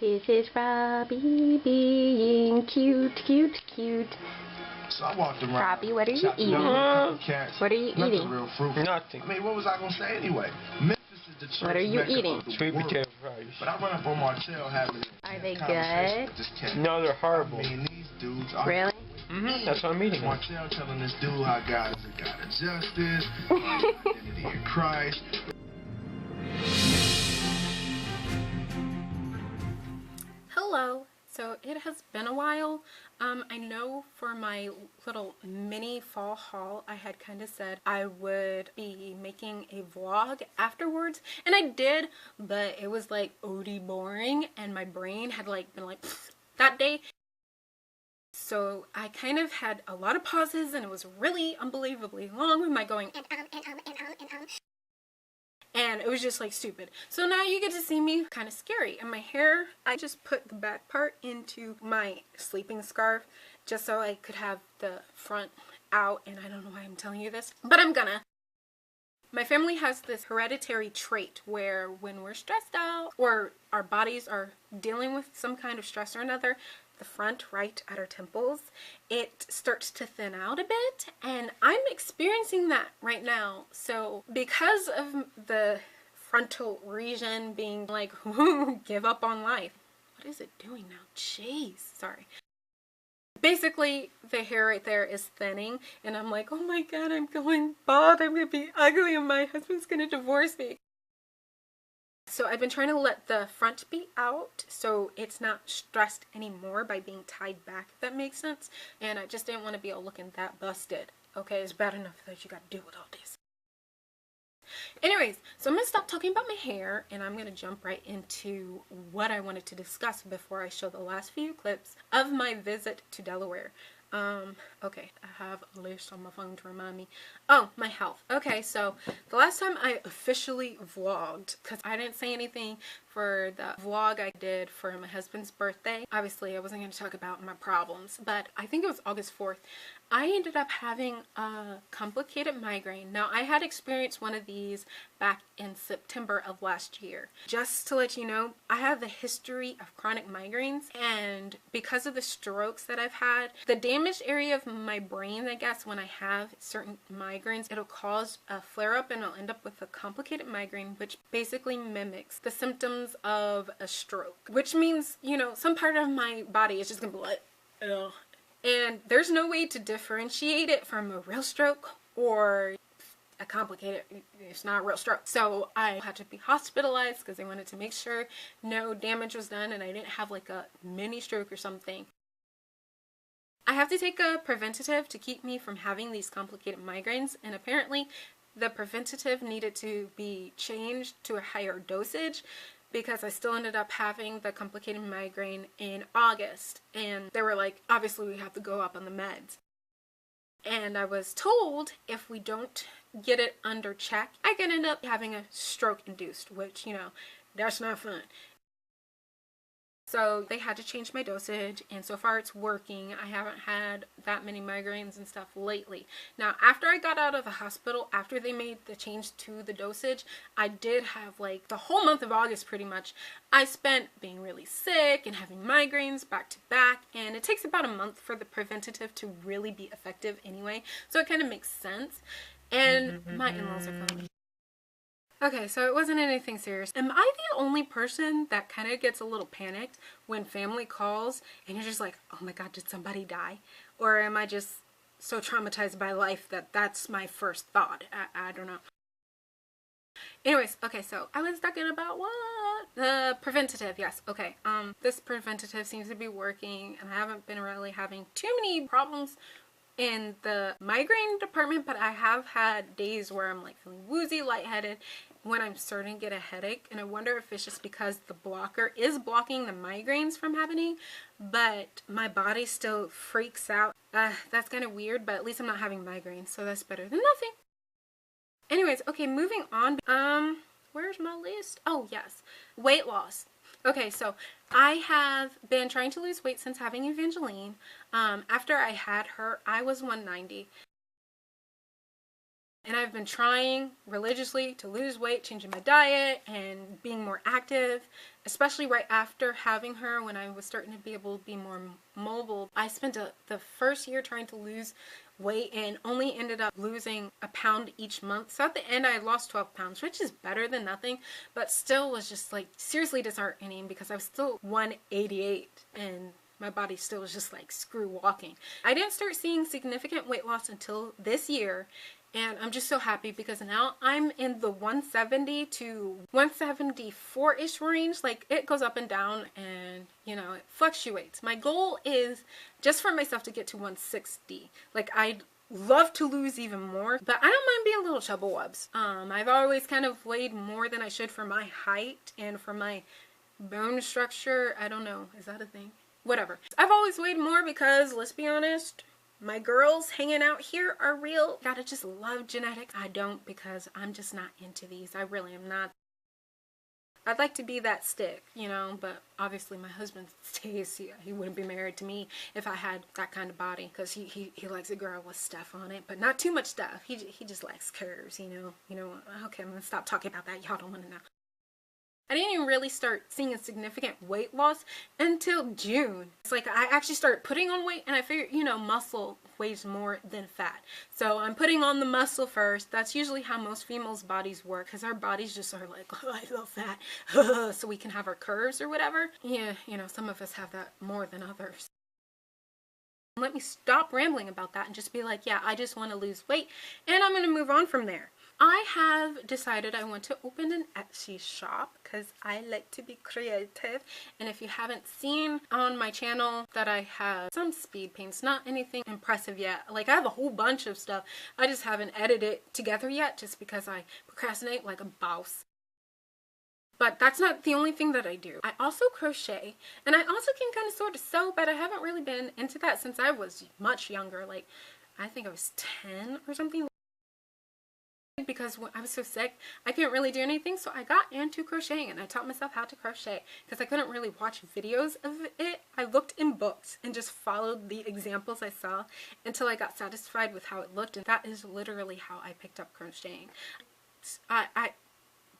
This is Robbie being cute, cute, cute. So I walked around. Robbie, what are you eating? What are you eating? Real fruit. Nothing. I mean, what was I gonna say anyway? Memphis is the church. What are you eating? Sweet potato fries. But I run up on Martell having. Are they good? No, they're horrible. I mean, these dudes are. Really? That's what I'm eating. Martell telling this dude how God is a God of justice, identity in Christ. Hello. So it has been a while. I know for my little mini fall haul, I had kind of said I would be making a vlog afterwards, and I did, but it was like OD boring, and my brain had like been like that day. So I kind of had a lot of pauses, and it was really unbelievably long with my going and it was just like stupid. So now you get to see me kind of scary. And my hair, I just put the back part into my sleeping scarf just so I could have the front out. And I don't know why I'm telling you this, but I'm gonna. My family has this hereditary trait where when we're stressed out or our bodies are dealing with some kind of stress or another, the front right at our temples, it starts to thin out a bit, and I'm experiencing that right now. So because of the frontal region being like, give up on life. What is it doing now? Jeez, sorry. Basically, the hair right there is thinning, and I'm like, oh my god, I'm going bald, I'm gonna be ugly, and my husband's gonna divorce me. So I've been trying to let the front be out so it's not stressed anymore by being tied back, if that makes sense. And I just didn't want to be all looking that busted. Okay, it's bad enough that you got to deal with all this. Anyways, so I'm going to stop talking about my hair and I'm going to jump right into what I wanted to discuss before I show the last few clips of my visit to Delaware. Okay, I have a list on my phone to remind me. Oh, my health. Okay, so the last time I officially vlogged, because I didn't say anything for the vlog I did for my husband's birthday. Obviously, I wasn't going to talk about my problems, but I think it was August 4th. I ended up having a complicated migraine. Now, I had experienced one of these back in September of last year. Just to let you know, I have a history of chronic migraines, and because of the strokes that I've had, the damaged area of my brain, I guess, when I have certain migraines, it'll cause a flare-up and I'll end up with a complicated migraine, which basically mimics the symptoms of a stroke, which means, you know, some part of my body is just gonna be like, ugh. And there's no way to differentiate it from a real stroke or a complicated, it's not a real stroke. So I had to be hospitalized because they wanted to make sure no damage was done and I didn't have like a mini stroke or something. I have to take a preventative to keep me from having these complicated migraines, and apparently the preventative needed to be changed to a higher dosage because I still ended up having the complicated migraine in August, and they were like, obviously we have to go up on the meds. And I was told if we don't get it under check, I can end up having a stroke induced, which, you know, that's not fun. So they had to change my dosage, and so far it's working. I haven't had that many migraines and stuff lately. Now, after I got out of the hospital, after they made the change to the dosage, I did have like the whole month of August pretty much. I spent being really sick and having migraines back to back, and it takes about a month for the preventative to really be effective anyway, so it kind of makes sense. And my in-laws are coming. Okay, so it wasn't anything serious. Am I the only person that kind of gets a little panicked when family calls and you're just like, oh my god, did somebody die? Or am I just so traumatized by life that that's my first thought? I don't know. Anyways, okay, so I was talking about what? The preventative, yes. Okay, this preventative seems to be working and I haven't been really having too many problems in the migraine department, but I have had days where I'm like feeling woozy, lightheaded, when I'm starting to get a headache, and I wonder if it's just because the blocker is blocking the migraines from happening, but my body still freaks out. That's kind of weird, but at least I'm not having migraines, so that's better than nothing. Anyways, okay, moving on. Where's my list? Oh, yes. Weight loss. Okay, so I have been trying to lose weight since having Evangeline. After I had her, I was 190. And I've been trying religiously to lose weight, changing my diet and being more active, especially right after having her when I was starting to be able to be more mobile. I spent the first year trying to lose weight and only ended up losing a pound each month. So at the end I lost 12 pounds, which is better than nothing, but still was just like seriously disheartening because I was still 188 and my body still was just like screw walking. I didn't start seeing significant weight loss until this year. And I'm just so happy because now I'm in the 170 to 174-ish range. Like, it goes up and down and, you know, it fluctuates. My goal is just for myself to get to 160. Like, I'd love to lose even more, but I don't mind being a little chubble wubs. I've always kind of weighed more than I should for my height and for my bone structure. I don't know. Is that a thing? Whatever. I've always weighed more because, let's be honest, my girls hanging out here are real. Gotta just love genetics. I don't, because I'm just not into these. I really am not. I'd like to be that stick, you know, but obviously my husband stays. He wouldn't be married to me if I had that kind of body, because he likes a girl with stuff on it, but not too much stuff. He just likes curves, you know. Okay, I'm gonna stop talking about that. Y'all don't want to know. I didn't even really start seeing a significant weight loss until June. It's like I actually started putting on weight and I figured, you know, muscle weighs more than fat. So I'm putting on the muscle first. That's usually how most females' bodies work, because our bodies just are like, oh, I love fat, so we can have our curves or whatever. Yeah, you know, some of us have that more than others. Let me stop rambling about that and just be like, yeah, I just want to lose weight and I'm going to move on from there. I have decided I want to open an Etsy shop because I like to be creative. And if you haven't seen on my channel that I have some speed paints, not anything impressive yet. Like, I have a whole bunch of stuff. I just haven't edited it together yet just because I procrastinate like a boss. But that's not the only thing that I do. I also crochet, and I also can kind of sort of sew, but I haven't really been into that since I was much younger. Like, I think I was 10 or something. Because when I was so sick, I couldn't really do anything, so I got into crocheting and I taught myself how to crochet because I couldn't really watch videos of it. I looked in books and just followed the examples I saw until I got satisfied with how it looked, and that is literally how I picked up crocheting.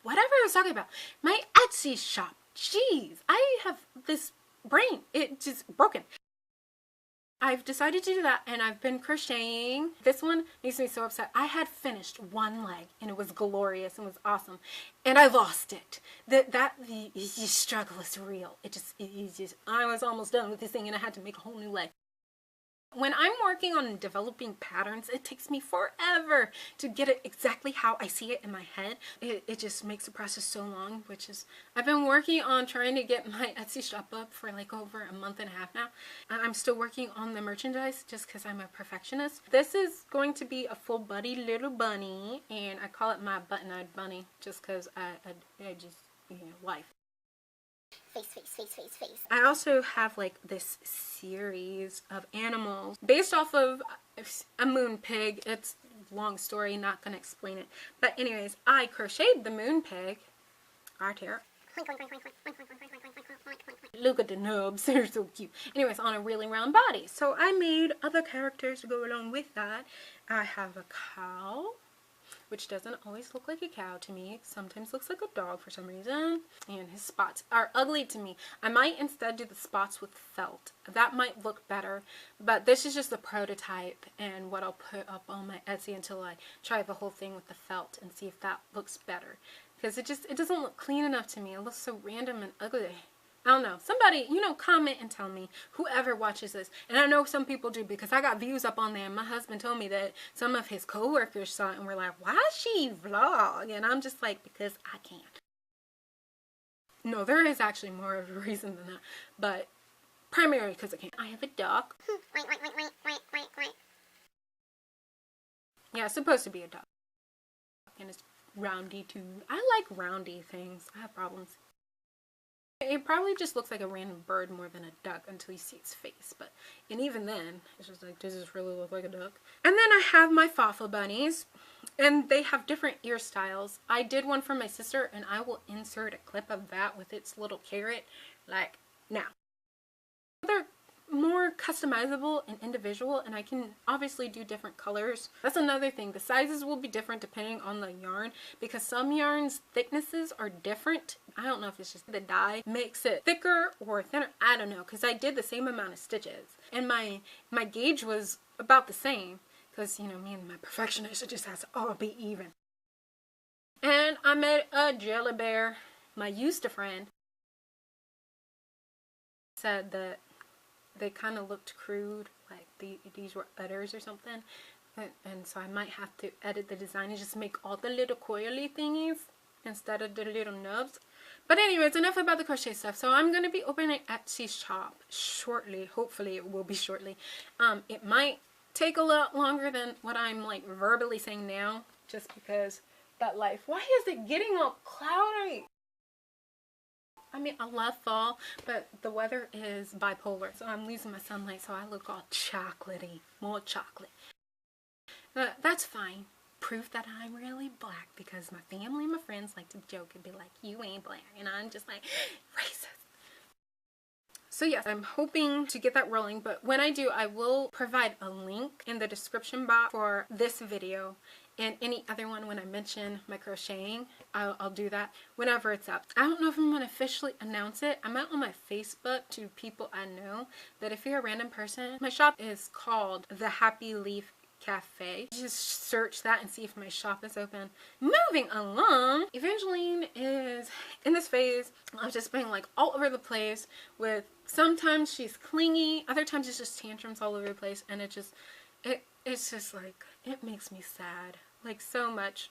Whatever I was talking about, my Etsy shop. Jeez, I have this brain. It just broken. I've decided to do that, and I've been crocheting. This one makes me so upset. I had finished one leg, and it was glorious and was awesome, and I lost it. The struggle is real. I was almost done with this thing, and I had to make a whole new leg. When I'm working on developing patterns, it takes me forever to get it exactly how I see it in my head. It just makes the process so long, which is, I've been working on trying to get my Etsy shop up for like over a month and a half now. I'm still working on the merchandise just because I'm a perfectionist. This is going to be a full body little bunny, and I call it my button-eyed bunny just because I just, you know, life. Face. I also have like this series of animals based off of a moon pig. It's a long story, not gonna explain it. But anyways, I crocheted the moon pig right here. Look at the nubs, they're so cute. Anyways, on a really round body. So I made other characters to go along with that. I have a cow, which doesn't always look like a cow to me. It sometimes looks like a dog for some reason. And his spots are ugly to me. I might instead do the spots with felt. That might look better. But this is just the prototype and what I'll put up on my Etsy until I try the whole thing with the felt and see if that looks better. Because it doesn't look clean enough to me. It looks so random and ugly. I don't know. Somebody, you know, comment and tell me, whoever watches this. And I know some people do because I got views up on there. And my husband told me that some of his coworkers saw it and were like, why is she vlog? And I'm just like, because I can't. No, there is actually more of a reason than that. But primarily because I can't. I have a dog. Yeah, it's supposed to be a dog. And it's roundy too. I like roundy things. I have problems. It probably just looks like a random bird more than a duck until you see its face. And even then, it's just like, does this really look like a duck? And then I have my Fafa bunnies, and they have different ear styles. I did one for my sister, and I will insert a clip of that with its little carrot, like now. Other more customizable and individual, and I can obviously do different colors. That's another thing. The sizes will be different depending on the yarn, because some yarns thicknesses are different. I don't know if it's just the dye makes it thicker or thinner. I don't know, because I did the same amount of stitches and my gauge was about the same, because, you know, me and my perfectionist, it just has to all be even. And I made a jelly bear. My used to friend said that they kind of looked crude, like these were udders or something, and so I might have to edit the design and just make all the little coily thingies instead of the little nubs. But anyways, enough about the crochet stuff. So I'm going to be opening Etsy's shop shortly. Hopefully it will be shortly. It might take a lot longer than what I'm like verbally saying now, just because that life. Why is it getting all cloudy? I mean, I love fall, but the weather is bipolar, so I'm losing my sunlight, so I look all chocolatey, more chocolate. That's fine. Proof that I'm really black, because my family and my friends like to joke and be like, you ain't black, and I'm just like, racist. So yes, I'm hoping to get that rolling, but when I do, I will provide a link in the description box for this video and any other one when I mention my crocheting. I'll do that whenever it's up. I don't know if I'm going to officially announce it. I'm out on my Facebook to people I know that if you're a random person, my shop is called the HappyTeaLeaves Cafe. Just search that and see if my shop is open. Moving along, Evangeline is in this phase of just being like all over the place with, sometimes she's clingy, other times it's just tantrums all over the place, and it's just like, it makes me sad, like so much,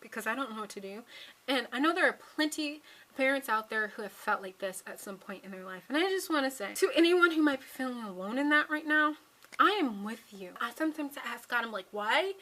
because I don't know what to do. And I know there are plenty of parents out there who have felt like this at some point in their life, and I just want to say to anyone who might be feeling alone in that right now, I am with you. I sometimes ask God, I'm like, why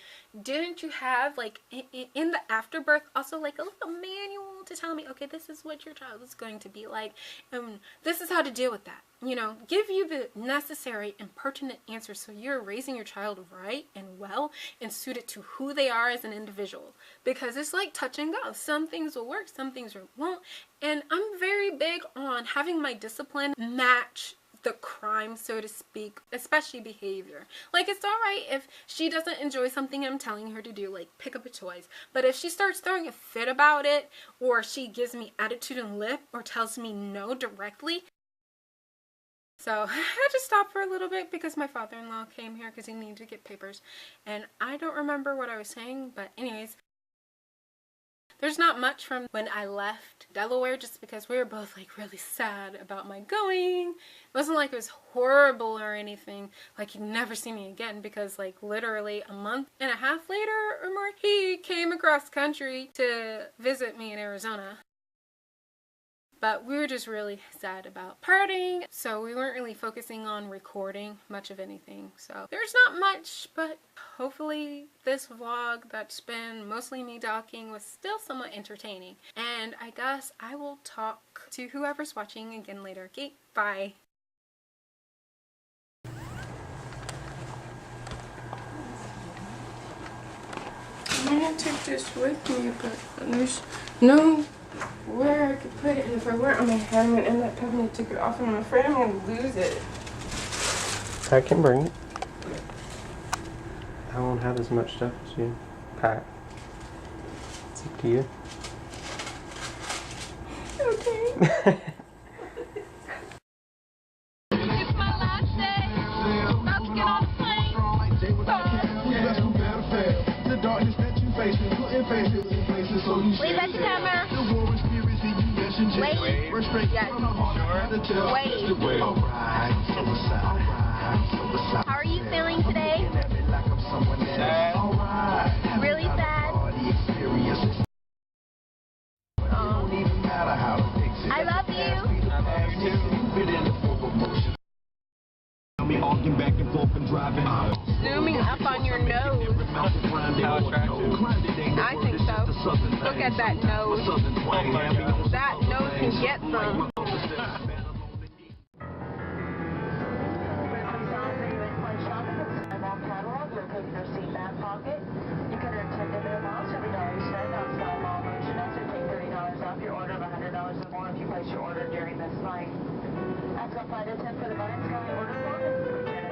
didn't you have, like, in the afterbirth, also, like, a little manual to tell me, okay, this is what your child is going to be like, and this is how to deal with that. You know, give you the necessary and pertinent answers so you're raising your child right and well and suited to who they are as an individual. Because it's like touch and go. Some things will work, some things won't. And I'm very big on having my discipline match the crime, so to speak, especially behavior. Like, it's alright if she doesn't enjoy something I'm telling her to do, like pick up a toys, but if she starts throwing a fit about it, or she gives me attitude and lip, or tells me no directly. So I had to stop for a little bit because my father-in-law came here because he needed to get papers, and I don't remember what I was saying, but anyways, there's not much from when I left Delaware, just because we were both like really sad about my going. It wasn't like it was horrible or anything, like you'd never see me again, because like literally a month and a half later or more, he came across country to visit me in Arizona. But we were just really sad about parting, so we weren't really focusing on recording much of anything. So there's not much, but hopefully this vlog that's been mostly me talking was still somewhat entertaining. And I guess I will talk to whoever's watching again later. Okay, bye. I'm gonna take this with me, but there's no where I could put it, and if I wear it on my head, I'm going to end up having to take it off, and I'm afraid I'm going to lose it. I can bring it. I won't have as much stuff as you pack. It's up to you. Okay. It's my last day. About to get on a plane. The darkness that you face, we couldn't face it in places, so you Leave that camera. the war conspiracy, you mentioned Wait. we're straight from the heart to tell. Wait. Alright, How are you feeling today? sad. Alright. Really sad? I love you. Back and forth and driving. Zooming up on your nose. How attractive. I think so. Look at that nose. That nose can get some. Your order of $100 or more if you place your order during this flight. Flight 10 for the Vine Sky, order 4.